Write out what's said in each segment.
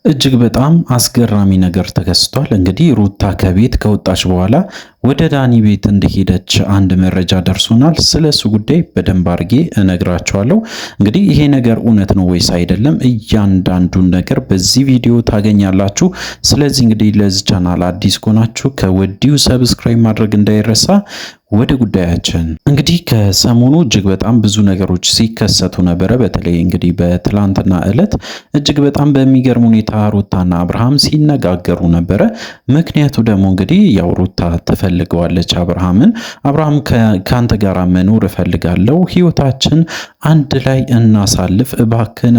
እጅግ በጣም አስገራሚ ነገር ተከስቷል። እንግዲህ ሩታ ከቤት ከወጣች በኋላ ወደ ዳኒ ቤት እንደሄደች አንድ መረጃ ደርሶናል። ስለሱ ጉዳይ በደንብ አድርጌ እነግራችኋለሁ። እንግዲህ ይሄ ነገር እውነት ነው ወይስ አይደለም እያንዳንዱን ነገር በዚህ ቪዲዮ ታገኛላችሁ። ስለዚህ እንግዲህ ለዚህ ቻናል አዲስ ከሆናችሁ ከወዲሁ ሰብስክራይብ ማድረግ እንዳይረሳ። ወደ ጉዳያችን እንግዲህ ከሰሞኑ እጅግ በጣም ብዙ ነገሮች ሲከሰቱ ነበረ። በተለይ እንግዲህ በትላንትና ዕለት እጅግ በጣም በሚገርም ሁኔታ ሩታና አብርሃም ሲነጋገሩ ነበረ። ምክንያቱ ደግሞ እንግዲህ ያው ሩታ ትፈልገዋለች አብርሃም ከአንተ ጋር መኖር እፈልጋለሁ፣ ህይወታችን አንድ ላይ እናሳልፍ፣ እባክን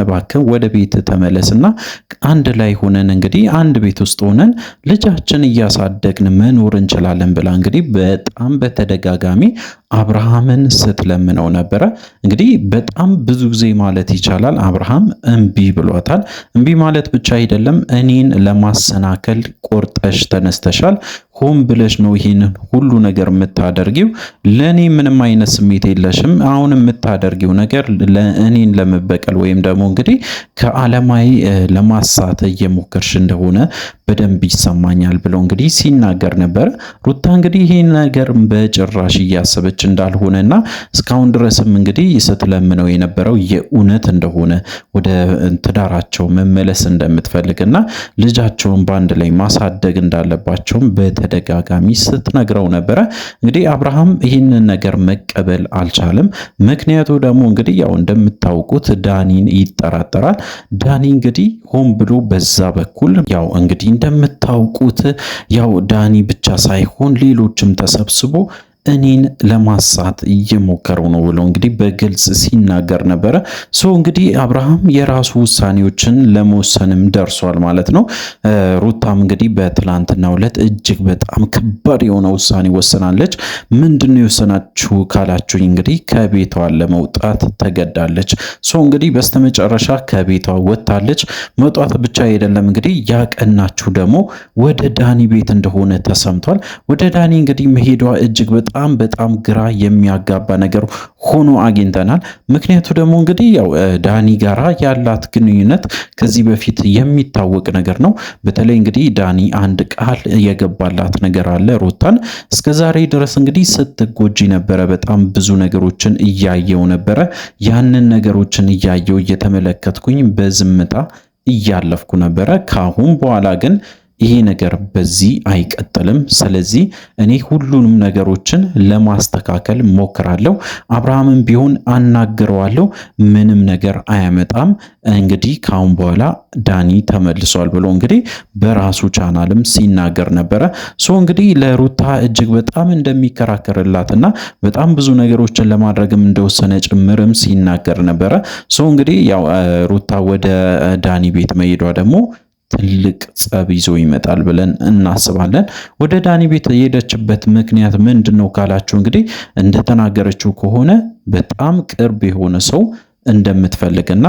ወደ ቤት ተመለስና አንድ ላይ ሆነን እንግዲህ አንድ ቤት ውስጥ ሆነን ልጃችን እያሳደግን መኖር እንችላለን ብላ እንግዲህ በጣም በተደጋጋሚ አብርሃምን ስትለምነው ነበረ። እንግዲህ በጣም ብዙ ጊዜ ማለት ይቻላል አብርሃም እምቢ ብሏታል። እምቢ ማለት ብቻ አይደለም፣ እኔን ለማሰናከል ቆርጠሽ ተነስተሻል፣ ሆን ብለሽ ነው ይሄንን ሁሉ ነገር የምታደርጊው፣ ለኔ ምንም አይነት ስሜት የለሽም። አሁን የምታደርጊው ነገር እኔን ለመበቀል ወይም ደግሞ እንግዲህ ከዓለማዊ ለማሳት እየሞከርሽ እንደሆነ በደንብ ይሰማኛል ብሎ እንግዲህ ሲናገር ነበር። ሩታ እንግዲህ ይሄን ነገር በጭራሽ እያሰበች እንዳልሆነና እስካሁን ድረስም እንግዲህ ስትለምነው የነበረው የእውነት እንደሆነ ወደ ትዳራቸው መመለስ እንደምትፈልግና ልጃቸውን በአንድ ላይ ማሳደግ እንዳለባቸውም በተደጋጋሚ ስትነግረው ነበረ። እንግዲህ አብርሃም ይህንን ነገር መቀበል አልቻለም። ምክንያቱ ደግሞ እንግዲህ ያው እንደምታውቁት ዳኒን ይጠራጠራል። ዳኒ እንግዲህ ሆን ብሎ በዛ በኩል ያው እንግዲህ እንደምታውቁት ያው ዳኒ ብቻ ሳይሆን ሌሎችም ተሰብስቦ እኔን ለማሳት እየሞከሩ ነው ብሎ እንግዲህ በግልጽ ሲናገር ነበረ። እንግዲህ አብርሃም የራሱ ውሳኔዎችን ለመወሰንም ደርሷል ማለት ነው። ሩታም እንግዲህ በትላንትናው ዕለት እጅግ በጣም ከባድ የሆነ ውሳኔ ወስናለች። ምንድነው የወሰናችሁ ካላችሁኝ እንግዲህ ከቤቷ ለመውጣት ተገዳለች። እንግዲህ በስተመጨረሻ ከቤቷ ወጥታለች። መውጣት ብቻ አይደለም እንግዲህ ያቀናችሁ ደግሞ ወደ ዳኒ ቤት እንደሆነ ተሰምቷል። ወደ ዳኒ እንግዲህ መሄዷ እጅግ በጣም ግራ የሚያጋባ ነገር ሆኖ አግኝተናል። ምክንያቱ ደግሞ እንግዲህ ያው ዳኒ ጋራ ያላት ግንኙነት ከዚህ በፊት የሚታወቅ ነገር ነው። በተለይ እንግዲህ ዳኒ አንድ ቃል የገባላት ነገር አለ። ሩታን እስከዛሬ ድረስ እንግዲህ ስትጎጂ ነበረ፣ በጣም ብዙ ነገሮችን እያየው ነበረ። ያንን ነገሮችን እያየው እየተመለከትኩኝ በዝምታ እያለፍኩ ነበረ። ካሁን በኋላ ግን ይሄ ነገር በዚህ አይቀጥልም። ስለዚህ እኔ ሁሉንም ነገሮችን ለማስተካከል ሞክራለሁ። አብርሃምን ቢሆን አናግረዋለሁ፣ ምንም ነገር አያመጣም። እንግዲህ ካሁን በኋላ ዳኒ ተመልሷል ብሎ እንግዲህ በራሱ ቻናልም ሲናገር ነበረ። እንግዲህ ለሩታ እጅግ በጣም እንደሚከራከርላትና በጣም ብዙ ነገሮችን ለማድረግም እንደወሰነ ጭምርም ሲናገር ነበረ። እንግዲህ ያው ሩታ ወደ ዳኒ ቤት መሄዷ ደግሞ ትልቅ ጸብ ይዞ ይመጣል ብለን እናስባለን። ወደ ዳኒ ቤት የሄደችበት ምክንያት ምንድነው ካላችሁ እንግዲህ እንደተናገረችው ከሆነ በጣም ቅርብ የሆነ ሰው እንደምትፈልግና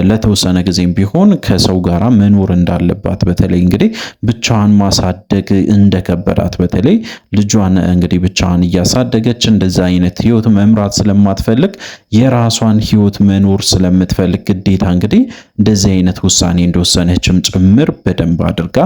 ለተወሰነ ጊዜም ቢሆን ከሰው ጋር መኖር እንዳለባት፣ በተለይ እንግዲህ ብቻዋን ማሳደግ እንደከበዳት፣ በተለይ ልጇን እንግዲህ ብቻዋን እያሳደገች እንደዛ አይነት ህይወት መምራት ስለማትፈልግ የራሷን ህይወት መኖር ስለምትፈልግ ግዴታ እንግዲህ እንደዚህ አይነት ውሳኔ እንደወሰነችም ጭምር በደንብ አድርጋ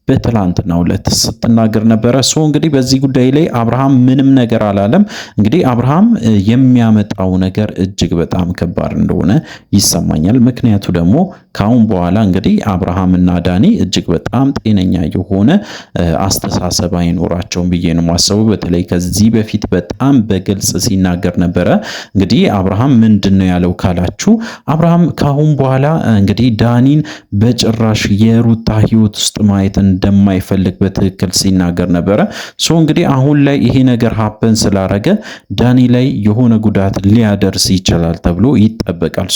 በትላንትናው ዕለት ስትናገር ነበረ። እንግዲህ በዚህ ጉዳይ ላይ አብርሃም ምንም ነገር አላለም። እንግዲህ አብርሃም የሚያመጣው ነገር እጅግ በጣም ከባድ እንደሆነ ይሰማኛል። ምክንያቱ ደግሞ ካሁን በኋላ እንግዲህ አብርሃምና ዳኒ እጅግ በጣም ጤነኛ የሆነ አስተሳሰብ አይኖራቸውም ብዬ ነው የማስበው። በተለይ ከዚህ በፊት በጣም በግልጽ ሲናገር ነበረ። እንግዲህ አብርሃም ምንድነው ያለው ካላችሁ አብርሃም ካሁን በኋላ እንግዲህ ዳኒን በጭራሽ የሩታ ህይወት ውስጥ ማየት እንደማይፈልግ በትክክል ሲናገር ነበረ። እንግዲህ አሁን ላይ ይሄ ነገር ሀፐን ስላረገ ዳኒ ላይ የሆነ ጉዳት ሊያደርስ ይችላል ተብሎ ይጠበቃል።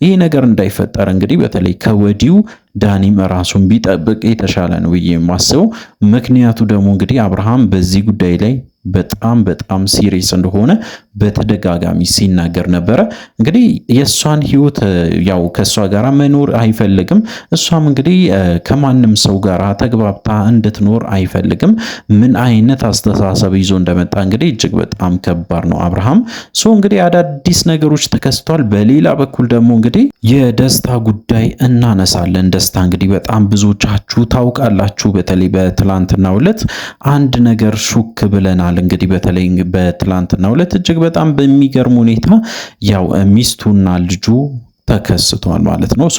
ይሄ ነገር እንዳይፈጠር እንግዲህ በተለይ ከወዲሁ ዳኒም ራሱን ቢጠብቅ የተሻለ ነው ብዬ የማስበው። ምክንያቱ ደግሞ እንግዲህ አብርሃም በዚህ ጉዳይ ላይ በጣም ሲሪየስ እንደሆነ በተደጋጋሚ ሲናገር ነበረ። እንግዲህ የእሷን ህይወት ያው ከእሷ ጋር መኖር አይፈልግም። እሷም እንግዲህ ከማንም ሰው ጋር ተግባብታ እንድትኖር አይፈልግም። ምን አይነት አስተሳሰብ ይዞ እንደመጣ እንግዲህ እጅግ በጣም ከባድ ነው አብርሃም። እንግዲህ አዳዲስ ነገሮች ተከስቷል። በሌላ በኩል ደግሞ እንግዲህ የደስታ ጉዳይ እናነሳለን። ደስታ እንግዲህ በጣም ብዙዎቻችሁ ታውቃላችሁ። በተለይ በትላንትናው ዕለት አንድ ነገር ሹክ ብለናል። እንግዲህ በተለይ በትላንትናው ዕለት እጅግ በጣም በሚገርም ሁኔታ ያው ሚስቱና ልጁ ተከስቷል ማለት ነው።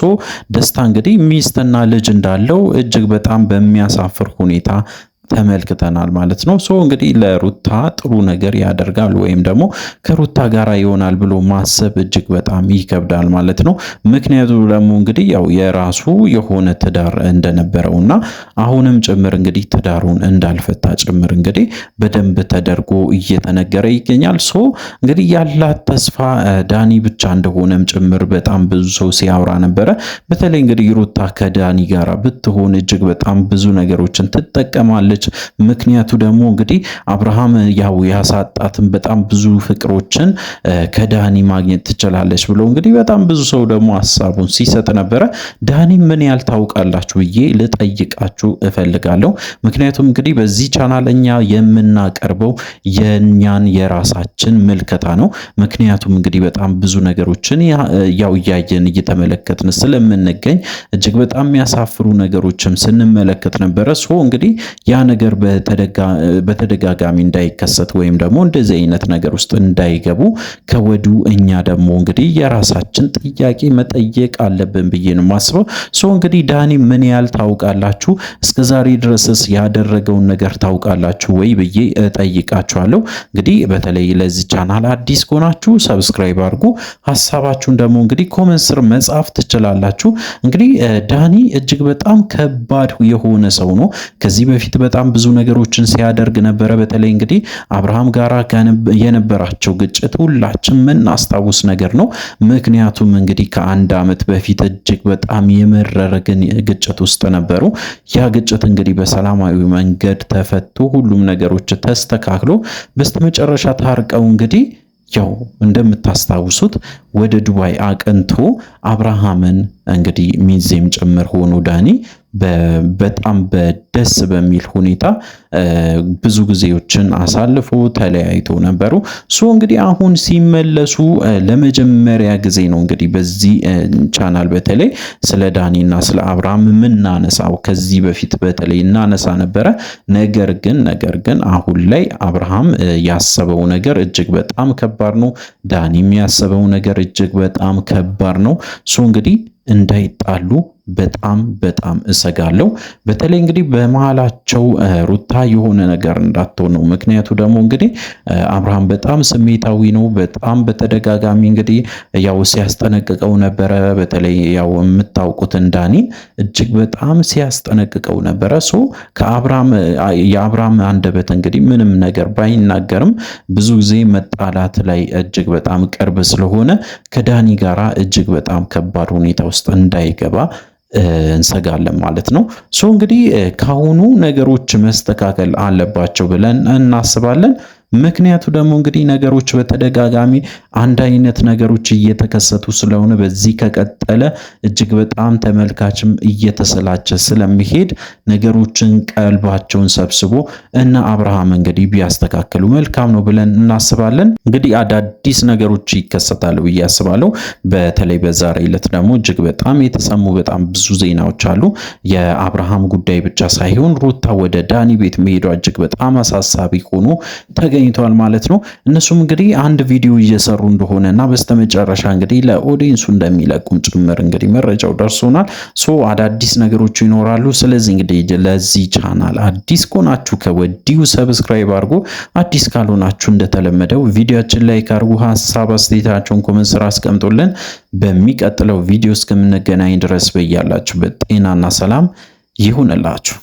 ደስታ እንግዲህ ሚስትና ልጅ እንዳለው እጅግ በጣም በሚያሳፍር ሁኔታ ተመልክተናል ማለት ነው። እንግዲህ ለሩታ ጥሩ ነገር ያደርጋል ወይም ደግሞ ከሩታ ጋር ይሆናል ብሎ ማሰብ እጅግ በጣም ይከብዳል ማለት ነው። ምክንያቱ ደግሞ እንግዲህ ያው የራሱ የሆነ ትዳር እንደነበረውና አሁንም ጭምር እንግዲህ ትዳሩን እንዳልፈታ ጭምር እንግዲህ በደንብ ተደርጎ እየተነገረ ይገኛል። እንግዲህ ያላት ተስፋ ዳኒ ብቻ እንደሆነም ጭምር በጣም ብዙ ሰው ሲያወራ ነበረ። በተለይ እንግዲህ ሩታ ከዳኒ ጋር ብትሆን እጅግ በጣም ብዙ ነገሮችን ትጠቀማለች። ምክንያቱ ደግሞ እንግዲህ አብርሃም ያው ያሳጣትን በጣም ብዙ ፍቅሮችን ከዳኒ ማግኘት ትችላለች ብሎ እንግዲህ በጣም ብዙ ሰው ደግሞ ሐሳቡን ሲሰጥ ነበረ። ዳኒ ምን ያህል ታውቃላችሁ ብዬ ልጠይቃችሁ እፈልጋለሁ። ምክንያቱም እንግዲህ በዚህ ቻናል እኛ የምናቀርበው የኛን የራሳችን ምልከታ ነው። ምክንያቱም እንግዲህ በጣም ብዙ ነገሮችን ያው እያየን እየተመለከትን ስለምንገኝ እጅግ በጣም የሚያሳፍሩ ነገሮችም ስንመለከት ነበረ። እንግዲህ ያ ነገር በተደጋጋሚ እንዳይከሰት ወይም ደግሞ እንደዚህ አይነት ነገር ውስጥ እንዳይገቡ ከወዱ እኛ ደግሞ እንግዲህ የራሳችን ጥያቄ መጠየቅ አለብን ብዬ ነው የማስበው። እንግዲህ ዳኒ ምን ያህል ታውቃላችሁ? እስከዛሬ ድረስስ ያደረገውን ነገር ታውቃላችሁ ወይ ብዬ እጠይቃችኋለሁ። እንግዲህ በተለይ ለዚህ ቻናል አዲስ ከሆናችሁ ሰብስክራይብ አድርጉ። ሐሳባችሁን ደግሞ እንግዲህ ኮሜንት ስር መጻፍ ትችላላችሁ። እንግዲህ ዳኒ እጅግ በጣም ከባድ የሆነ ሰው ነው። ከዚህ በፊት በጣም ብዙ ነገሮችን ሲያደርግ ነበረ። በተለይ እንግዲህ አብርሃም ጋራ የነበራቸው ግጭት ሁላችን የምናስታውስ ነገር ነው። ምክንያቱም እንግዲህ ከአንድ ዓመት በፊት እጅግ በጣም የመረረ ግጭት ውስጥ ነበሩ። ያ ግጭት እንግዲህ በሰላማዊ መንገድ ተፈቶ ሁሉም ነገሮች ተስተካክሎ በስተመጨረሻ ታርቀው እንግዲህ ያው እንደምታስታውሱት ወደ ዱባይ አቅንቶ አብርሃምን እንግዲህ ሚዜም ጭምር ሆኖ ዳኒ በጣም በደስ በሚል ሁኔታ ብዙ ጊዜዎችን አሳልፎ ተለያይቶ ነበሩ። እንግዲህ አሁን ሲመለሱ ለመጀመሪያ ጊዜ ነው እንግዲህ በዚህ ቻናል በተለይ ስለ ዳኒና ስለ አብርሃም የምናነሳው። ከዚህ በፊት በተለይ እናነሳ ነበረ። ነገር ግን አሁን ላይ አብርሃም ያሰበው ነገር እጅግ በጣም ከባድ ነው። ዳኒም ያሰበው ነገር እጅግ በጣም ከባድ ነው። እንግዲህ እንዳይጣሉ በጣም እሰጋለሁ። በተለይ እንግዲህ በመሃላቸው ሩታ የሆነ ነገር እንዳትሆን ነው። ምክንያቱ ደግሞ እንግዲህ አብርሃም በጣም ስሜታዊ ነው። በጣም በተደጋጋሚ እንግዲህ ያው ሲያስጠነቅቀው ነበረ። በተለይ ያው የምታውቁትን ዳኒን እጅግ በጣም ሲያስጠነቅቀው ነበረ። የአብርሃም አንደበት እንግዲህ ምንም ነገር ባይናገርም ብዙ ጊዜ መጣላት ላይ እጅግ በጣም ቅርብ ስለሆነ ከዳኒ ጋራ እጅግ በጣም ከባድ ሁኔታ ውስጥ እንዳይገባ እንሰጋለን ማለት ነው። እንግዲህ ካሁኑ ነገሮች መስተካከል አለባቸው ብለን እናስባለን። ምክንያቱ ደግሞ እንግዲህ ነገሮች በተደጋጋሚ አንድ አይነት ነገሮች እየተከሰቱ ስለሆነ በዚህ ከቀጠለ እጅግ በጣም ተመልካችም እየተሰላቸ ስለሚሄድ ነገሮችን ቀልባቸውን ሰብስቦ እና አብርሃም እንግዲህ ቢያስተካክሉ መልካም ነው ብለን እናስባለን። እንግዲህ አዳዲስ ነገሮች ይከሰታሉ ብዬ አስባለሁ። በተለይ በዛሬ ዕለት ደግሞ እጅግ በጣም የተሰሙ በጣም ብዙ ዜናዎች አሉ። የአብርሃም ጉዳይ ብቻ ሳይሆን ሩታ ወደ ዳኒ ቤት መሄዷ እጅግ በጣም አሳሳቢ ሆኖ ተገኝቷል ማለት ነው። እነሱም እንግዲህ አንድ ቪዲዮ እየሰሩ እንደሆነና በስተመጨረሻ እንግዲህ ለኦዲየንሱ እንደሚለቁም ጭምር እንግዲህ መረጃው ደርሶናል። አዳዲስ ነገሮች ይኖራሉ። ስለዚህ እንግዲህ ለዚህ ቻናል አዲስ ከሆናችሁ ከወዲሁ ሰብስክራይብ አድርጉ። አዲስ ካልሆናችሁ እንደተለመደው ቪዲዮአችን ላይ ካርጉ ሐሳብ አስተያየታችሁን ኮሜንት ስራ አስቀምጡልን። በሚቀጥለው ቪዲዮ እስከምንገናኝ ድረስ በያላችሁበት ጤናና ሰላም ይሁንላችሁ።